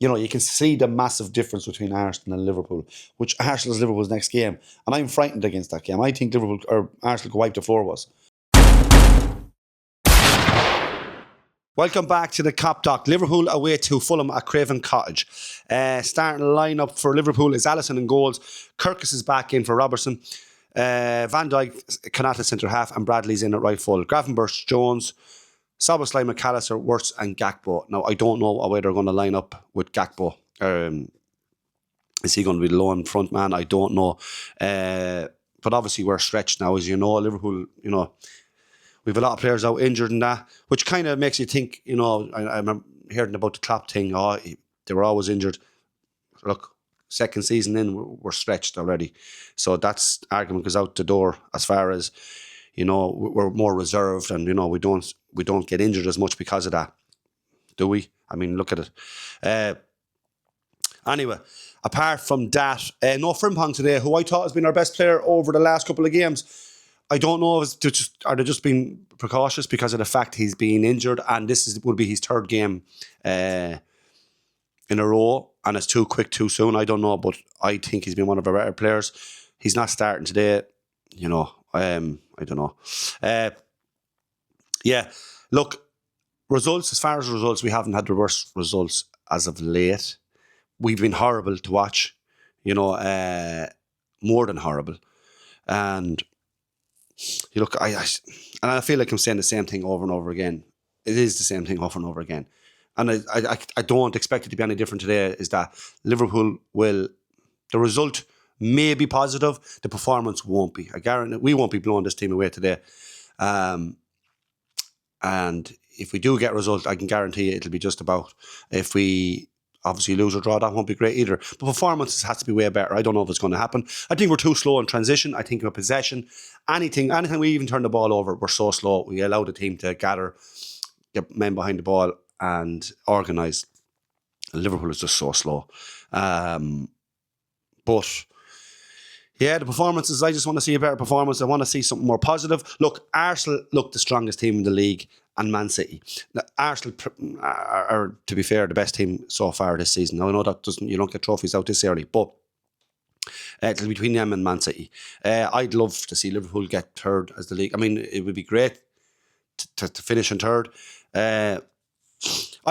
You can see the massive difference between Arsenal and Liverpool, which Arsenal's Liverpool's next game. And I'm frightened against that game. I think Liverpool or Arsenal could wipe the floor with us. Welcome back to the Cop Doc. Liverpool away to Fulham at Craven Cottage. Starting lineup for Liverpool is Alisson in goals. Kirkus is back in for Robertson. Van Dijk, Kanata centre half, and Bradley's in at right full. Gravenberch, Jones, Szoboszlai, McAllister, Wirtz, and Gakpo. Now, I don't know where they're going to line up with Gakpo. Is he going to be the lone front man? I don't know. But obviously, we're stretched now, as you know. Liverpool, we've a lot of players out injured and that, which kind of makes you think, I remember hearing about the Klopp thing. They were always injured. Look, second season in, we're stretched already. So that's argument goes out the door as far as, we're more reserved and, we don't get injured as much because of that. Do we? I mean, look at it. Anyway, apart from that, no Frimpong today, who I thought has been our best player over the last couple of games. I don't know if are they just being precautious because of the fact he's been injured, and will be his third game in a row, and it's too quick, too soon. I don't know, but I think he's been one of our better players. He's not starting today, I don't know. Look, results, as far as results, we haven't had the worst results as of late. We've been horrible to watch, more than horrible. And look, I feel like I'm saying the same thing over and over again. It is the same thing over and over again. And I don't expect it to be any different today, is that Liverpool the result may be positive, the performance won't be. I guarantee we won't be blowing this team away today. And if we do get a result, I can guarantee it'll be just about. If we obviously lose or draw, that won't be great either. But performances has to be way better. I don't know if it's going to happen. I think we're too slow in transition. I think with possession, anything we even turn the ball over, we're so slow. We allow the team to gather, get men behind the ball and organise. Liverpool is just so slow. But yeah, the performances, I just want to see a better performance. I want to see something more positive. Look, Arsenal look the strongest team in the league, and Man City. Now, Arsenal are, to be fair, the best team so far this season. Now, I know that you don't get trophies out this early, but it'll be between them and Man City. I'd love to see Liverpool get third as the league. I mean, it would be great to finish in third. I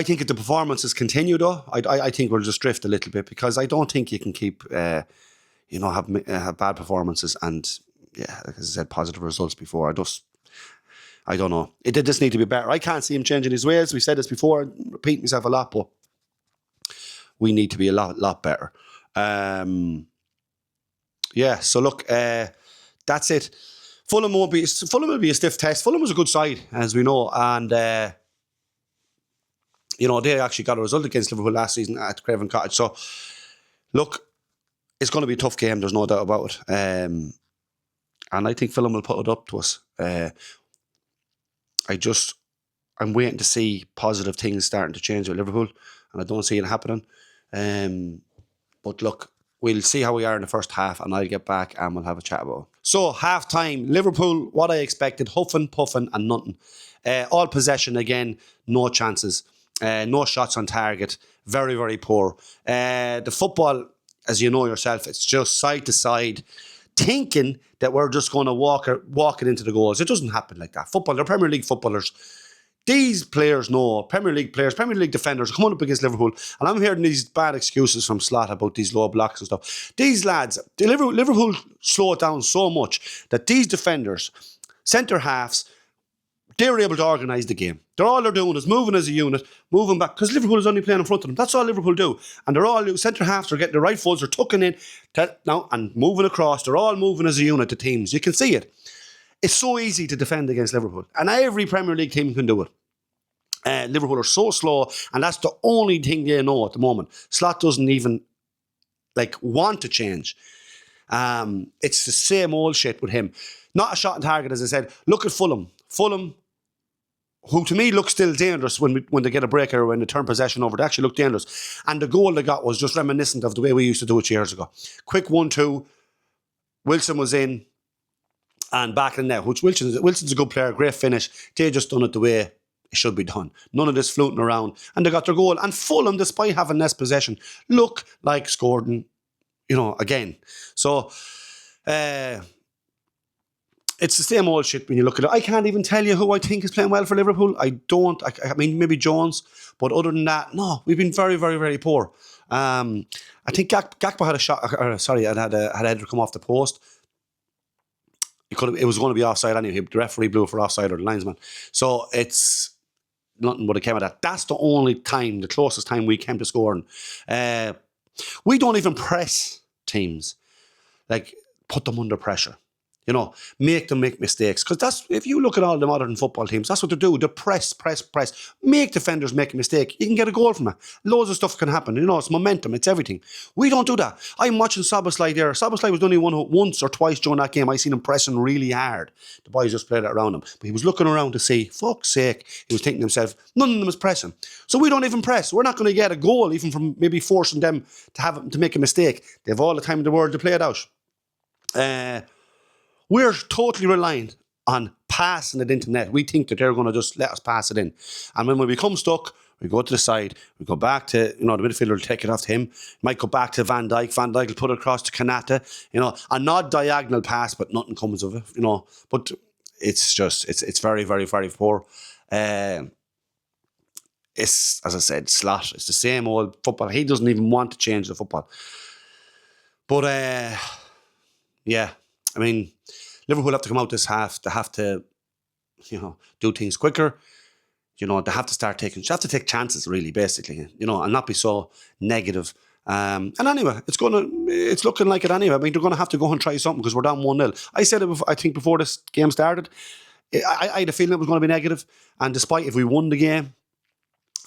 think if the performances continue, though, I think we'll just drift a little bit, because I don't think you can keep, have bad performances and, like I said, positive results before. I don't know. It did just need to be better. I can't see him changing his ways. We said this before, I repeat myself a lot, but we need to be a lot better. So look, that's it. Fulham will be a stiff test. Fulham was a good side, as we know, and they actually got a result against Liverpool last season at Craven Cottage. So look, it's going to be a tough game, there's no doubt about it. And I think Fulham will put it up to us. I'm waiting to see positive things starting to change with Liverpool, and I don't see it happening. But look, we'll see how we are in the first half, and I'll get back and we'll have a chat about it. So, half time, Liverpool, what I expected, huffing, puffing, and nothing. All possession again, no chances. No shots on target. Very, very poor. The football, as you know yourself, it's just side to side, thinking that we're just going to walk it into the goals. It doesn't happen like that. Football, they're Premier League footballers. These players know, Premier League players, Premier League defenders are coming up against Liverpool, and I'm hearing these bad excuses from Slot about these low blocks and stuff. These lads, Liverpool slow it down so much that these defenders, centre halves, they're able to organise the game. All they're doing is moving as a unit, moving back, because Liverpool is only playing in front of them. That's all Liverpool do. And they're all, centre halves are getting the right foots, they're tucking in now and moving across. They're all moving as a unit, the teams. You can see it. It's so easy to defend against Liverpool. And every Premier League team can do it. Liverpool are so slow, and that's the only thing they know at the moment. Slot doesn't even want to change. It's the same old shit with him. Not a shot on target, as I said. Look at Fulham. Fulham, who to me look still dangerous when they get a break or when they turn possession over. They actually look dangerous. And the goal they got was just reminiscent of the way we used to do it years ago. Quick 1-2. Wilson was in and back in there, which Wilson's a good player, great finish. They just done it the way It should be done. None of this floating around. And they got their goal. And Fulham, despite having less possession, look like scoring, again. So, it's the same old shit when you look at it. I can't even tell you who I think is playing well for Liverpool. I don't. I mean, maybe Jones. But other than that, no. We've been very, very, very poor. I think Gakpo had a shot. Had a header come off the post. It was going to be offside anyway. The referee blew for offside, or the linesman. So it's nothing but it came of that. That's the only time, the closest time we came to scoring. We don't even press teams. Like, put them under pressure. Make them make mistakes. Because if you look at all the modern football teams, that's what they do. They press. Make defenders make a mistake. You can get a goal from it. Loads of stuff can happen. It's momentum. It's everything. We don't do that. I'm watching Szoboszlai there. Szoboszlai was only once or twice during that game. I seen him pressing really hard. The boys just played it around him. But he was looking around to see, fuck's sake. He was thinking to himself, none of them is pressing. So we don't even press. We're not going to get a goal even from maybe forcing them to make a mistake. They have all the time in the world to play it out. We're totally reliant on passing it into net. We think that they're going to just let us pass it in. And when we become stuck, we go to the side, we go back to, the midfielder will take it off to him. Might go back to Van Dijk. Van Dijk will put it across to Kanata. A not diagonal pass, but nothing comes of it, But it's very, very, very poor. It's, as I said, slot. It's the same old football. He doesn't even want to change the football. But, yeah, I mean, Liverpool have to come out this half. They have to, do things quicker. They have to take chances, really, basically, and not be so negative. And anyway, it's looking like it anyway. I mean, they're going to have to go and try something because we're down 1-0. I said it, I think, before this game started. I had a feeling it was going to be negative. And despite if we won the game,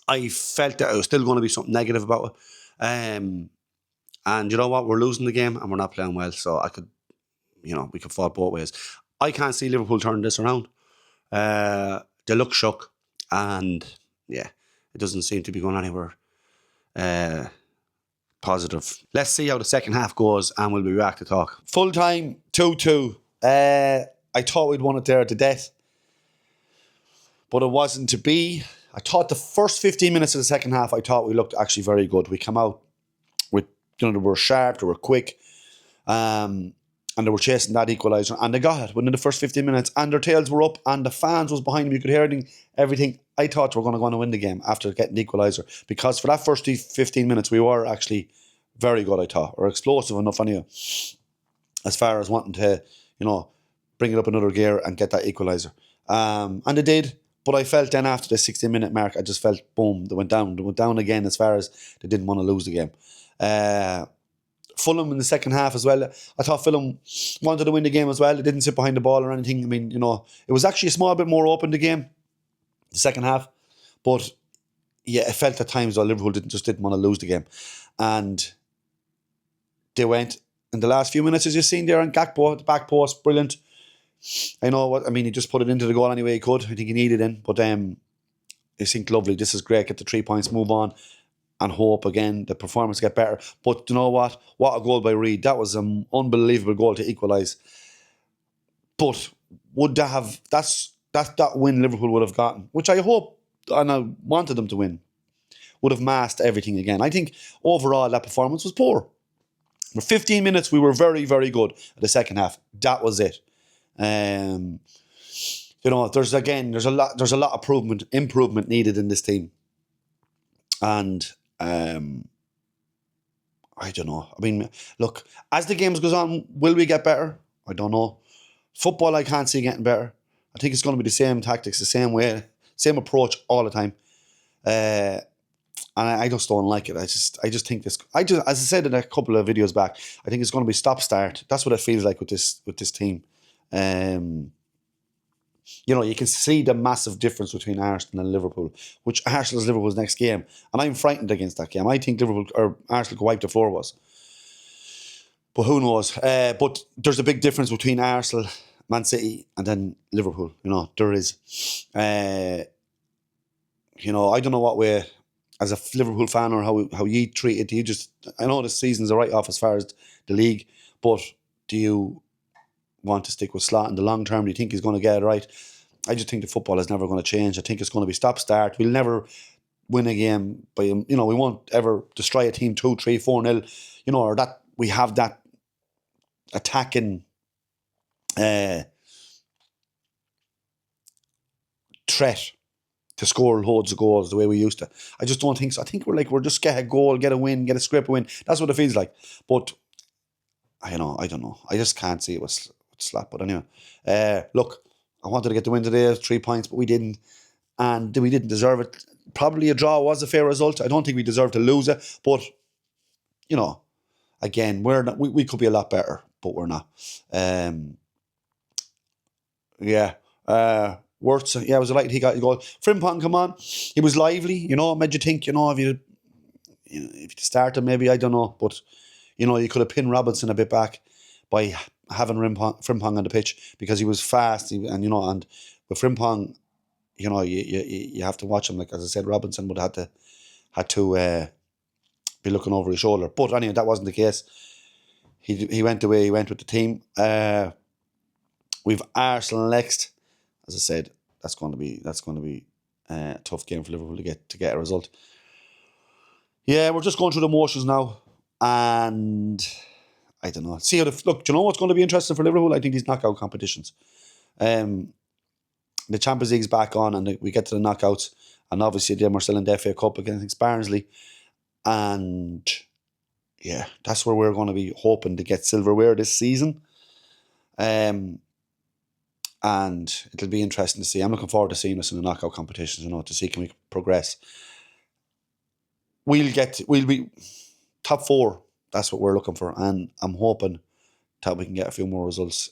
I felt that it was still going to be something negative about it. And you know what? We're losing the game and we're not playing well. So we could fall both ways. I can't see Liverpool turning this around. They look shook. And, yeah, it doesn't seem to be going anywhere positive. Let's see how the second half goes and we'll be back to talk. Full time, 2-2. I thought we'd won it there to death. But it wasn't to be. I thought the first 15 minutes of the second half, I thought we looked actually very good. We came out with, they were sharp, they were quick. And they were chasing that equaliser. And they got it within the first 15 minutes. And their tails were up. And the fans was behind them. You could hear everything. I thought we were going to go on and win the game after getting the equaliser. Because for that first 15 minutes, we were actually very good, I thought. Or explosive enough anyway. As far as wanting to, bring it up another gear and get that equaliser. And they did. But I felt then after the 16-minute mark, I just felt, boom, they went down. They went down again as far as they didn't want to lose the game. Fulham in the second half as well. I thought Fulham wanted to win the game as well. They didn't sit behind the ball or anything. I mean, it was actually a small bit more open, the game, the second half. But, yeah, it felt at times that Liverpool didn't want to lose the game. And they went in the last few minutes, as you've seen there, on Gakpo at the back post, brilliant. I know what I mean. He just put it into the goal any way he could. I think he needed it. But I think lovely. This is great. Get the 3 points, move on. And hope again the performance get better. But you know what? What a goal by Reid. That was an unbelievable goal to equalise. But would that have that win Liverpool would have gotten, which I hope and I wanted them to win, would have masked everything again. I think overall that performance was poor. For 15 minutes we were very, very good at the second half. That was it. There's a lot of improvement needed in this team. And I don't know. I mean, look, as the games goes on, will we get better? I don't know. Football, I can't see getting better. I think it's going to be the same tactics, the same way, same approach all the time. And I just don't like it. I just think this. As I said in a couple of videos back, I think it's going to be stop-start. That's what it feels like with this team. You can see the massive difference between Arsenal and Liverpool, which Arsenal is Liverpool's next game. And I'm frightened against that game. I think Liverpool or Arsenal could wipe the floor with us. But who knows? But there's a big difference between Arsenal, Man City, and then Liverpool. There is. I don't know what way, as a Liverpool fan, or how you treat it. Do you just, I know this season's a write-off as far as the league, but do you want to stick with Slot in the long term? Do you think he's going to get it right? I just think the football is never going to change. I think it's going to be stop-start. We'll never win a game by, we won't ever destroy a team 2, 3, 4-0, or that we have that attacking threat to score loads of goals the way we used to. I just don't think so. I think we're just get a goal, get a win, get a scrape win. That's what it feels like. But I don't know. I just can't see it was slap. But anyway, look, I wanted to get the win today, 3 points, but we didn't. And we didn't deserve it. Probably a draw was a fair result. I don't think we deserved to lose it. But, again, we're not, we could be a lot better, but we're not. Wirtz, it was a light. He got the goal. Frimpong, come on. He was lively, made you think, if you started, maybe, I don't know. But, you could have pinned Robinson a bit back by having Frimpong on the pitch because he was fast. And with Frimpong, you have to watch him. Like, as I said, Robinson would have had to be looking over his shoulder. But anyway, that wasn't the case. He went the way he went with the team. We've Arsenal next. As I said, that's going to be a tough game for Liverpool to get a result. Yeah, we're just going through the motions now, and I don't know. See how look. Do you know what's going to be interesting for Liverpool? I think these knockout competitions. The Champions League's back on, and we get to the knockouts, and obviously then we're still in the FA Cup against Barnsley, and yeah, that's where we're going to be hoping to get silverware this season. And it'll be interesting to see. I'm looking forward to seeing us in the knockout competitions, to see can we progress. We'll be top 4. That's what we're looking for, and I'm hoping that we can get a few more results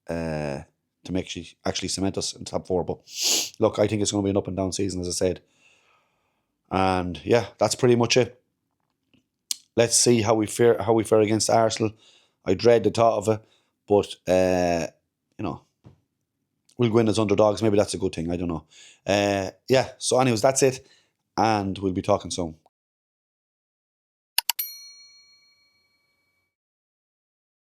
to make actually cement us in top 4. But look, I think it's going to be an up and down season, as I said. And yeah, that's pretty much it. Let's see how we fare against Arsenal. I dread the thought of it, but we'll win as underdogs. Maybe that's a good thing. I don't know. So anyways, that's it. And we'll be talking soon.